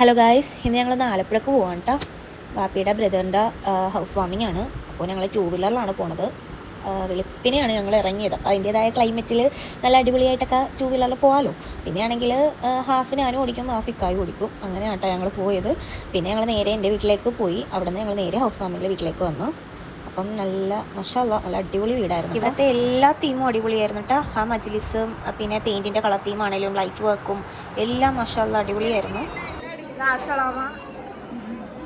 Hello guys, ഇന്ന് ഞങ്ങളൊന്ന് ആലപ്പുഴക്ക് പോകാൻ കേട്ടോ. വാപ്പിയുടെ ബ്രദറിൻ്റെ ഹൗസ് വാമിംഗ് ആണ്. അപ്പോൾ ഞങ്ങൾ 2 വീലറിലാണ് പോണത്. വെളുപ്പിനെയാണ് ഞങ്ങൾ ഇറങ്ങിയത്. അപ്പോൾ അതിൻ്റേതായ ക്ലൈമറ്റിൽ നല്ല അടിപൊളിയായിട്ടൊക്കെ 2 വീലറിൽ പോകാമല്ലോ. പിന്നെയാണെങ്കിൽ ഹാഫ് ഞാനും ഓടിക്കും, ഹാഫ് ഇക്കായും ഓടിക്കും. അങ്ങനെയാണ് കേട്ടോ ഞങ്ങൾ പോയത്. പിന്നെ ഞങ്ങൾ നേരെ എൻ്റെ വീട്ടിലേക്ക് പോയി. അവിടെ നിന്ന് ഞങ്ങൾ നേരെ ഹൗസ് വാമിങ്ങിൻ്റെ വീട്ടിലേക്ക് വന്നു. അപ്പം നല്ല മാഷാഅല്ലാഹ് നല്ല അടിപൊളി വീടായിരുന്നു. ഇവിടുത്തെ എല്ലാ തീമും അടിപൊളിയായിരുന്നു കേട്ടോ. ആ മജ്ലിസും പിന്നെ പെയിൻറ്റിൻ്റെ കളർ തീമാണെങ്കിലും ലൈറ്റ് വർക്കും എല്ലാം മാഷാഅല്ലാഹ് അടിപൊളിയായിരുന്നു.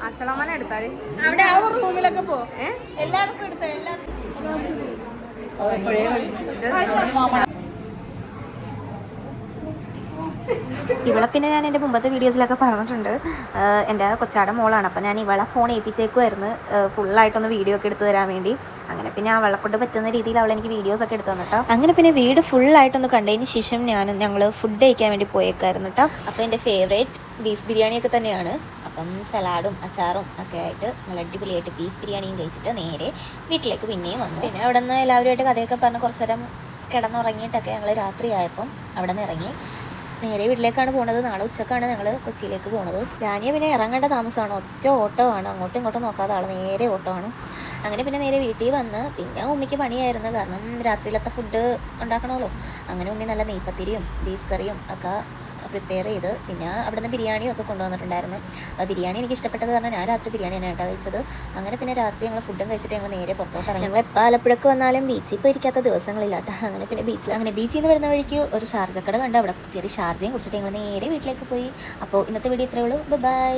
അച്ചളമാനെ എടുത്താല് അവിടെ ആ റൂമിലൊക്കെ പോ എല്ലാവർക്കും എടുത്ത ഇവളെ പിന്നെ ഞാൻ എൻ്റെ മുമ്പത്തെ വീഡിയോസിലൊക്കെ പറഞ്ഞിട്ടുണ്ട്. എൻ്റെ കൊച്ചാടെ മോളാണ്. അപ്പോൾ ഞാൻ ഇവളെ ഫോൺ ഏൽപ്പിച്ചേക്കുമായിരുന്നു ഫുള്ളായിട്ടൊന്ന് വീഡിയോ ഒക്കെ എടുത്തു തരാൻ വേണ്ടി. അങ്ങനെ പിന്നെ അവളെ കൊണ്ട് പറ്റുന്ന രീതിയിൽ അവൾ എനിക്ക് വീഡിയോസൊക്കെ എടുത്തു തന്നിട്ടോ. അങ്ങനെ പിന്നെ വീട് ഫുള്ളായിട്ടൊന്ന് കണ്ടതിന് ശേഷം ഞങ്ങൾ ഫുഡ് കഴിക്കാൻ വേണ്ടി പോയേക്കായിരുന്നു കേട്ടോ. അപ്പോൾ എൻ്റെ ഫേവറേറ്റ് ബീഫ് ബിരിയാണിയൊക്കെ തന്നെയാണ്. അപ്പം സലാഡും അച്ചാറും ഒക്കെ ആയിട്ട് നല്ല അടിപൊളിയായിട്ട് ബീഫ് ബിരിയാണിയും കഴിച്ചിട്ട് നേരെ വീട്ടിലേക്ക് പിന്നെയും വന്നു. പിന്നെ അവിടെ നിന്ന് എല്ലാവരുമായിട്ട് കഥയൊക്കെ പറഞ്ഞ് കുറച്ച് നേരം കിടന്നുറങ്ങിയിട്ടൊക്കെ ഞങ്ങൾ രാത്രിയായപ്പം അവിടെ നിന്ന് ഇറങ്ങി നേരെ വീട്ടിലേക്കാണ് പോണത്. നാളെ ഉച്ചക്കാണ് ഞങ്ങൾ കൊച്ചിയിലേക്ക് പോണത്. ഞാനേ പിന്നെ ഇറങ്ങേണ്ട താമസമാണ്, ഒറ്റ ഓട്ടോ ആണ്, അങ്ങോട്ടും ഇങ്ങോട്ടും നോക്കാതെ ആൾ നേരെ ഓട്ടോ ആണ്. അങ്ങനെ പിന്നെ നേരെ വീട്ടിൽ വന്ന് പിന്നെ ഉമ്മിക്ക് പണിയായിരുന്നു, കാരണം രാത്രിയിലത്തെ ഫുഡ് ഉണ്ടാക്കണമല്ലോ. അങ്ങനെ ഉമ്മി നല്ല നെയ്പ്പത്തിരിയും ബീഫ് കറിയും ഒക്കെ പ്രിപ്പയർ ചെയ്ത് പിന്നെ അവിടെ നിന്ന് ബിരിയാണിയും ഒക്കെ കൊണ്ടുവന്നിട്ടുണ്ടായിരുന്നു. അപ്പോൾ ബിരിയാണി എനിക്ക് ഇഷ്ടപ്പെട്ടത് കാരണം ഞാൻ രാത്രി ബിരിയാണി തന്നെയാണ് കഴിച്ചത്. അങ്ങനെ പിന്നെ രാത്രി ഞങ്ങൾ ഫുഡും കഴിച്ചിട്ട് ഞങ്ങൾ നേരെ പുറത്തോട്ട് ഇറങ്ങി. ഞങ്ങൾ എപ്പോൾ ആലപ്പുഴക്ക് വന്നാലും ബീച്ചിൽ പോയിരിക്കാത്ത ദിവസങ്ങളില്ല കേട്ടോ. അങ്ങനെ പിന്നെ ബീച്ചിൽ നിന്ന് വരുന്ന വഴിക്ക് ഒരു ഷാർജക്കട കണ്ട് അവിടെ കയറി ഷാർജയും കുടിച്ചിട്ട് ഞങ്ങൾ നേരെ വീട്ടിലേക്ക് പോയി. അപ്പോൾ ഇന്നത്തെ വീഡിയോ ഇത്രയേ ഉള്ളൂ. ബൈ.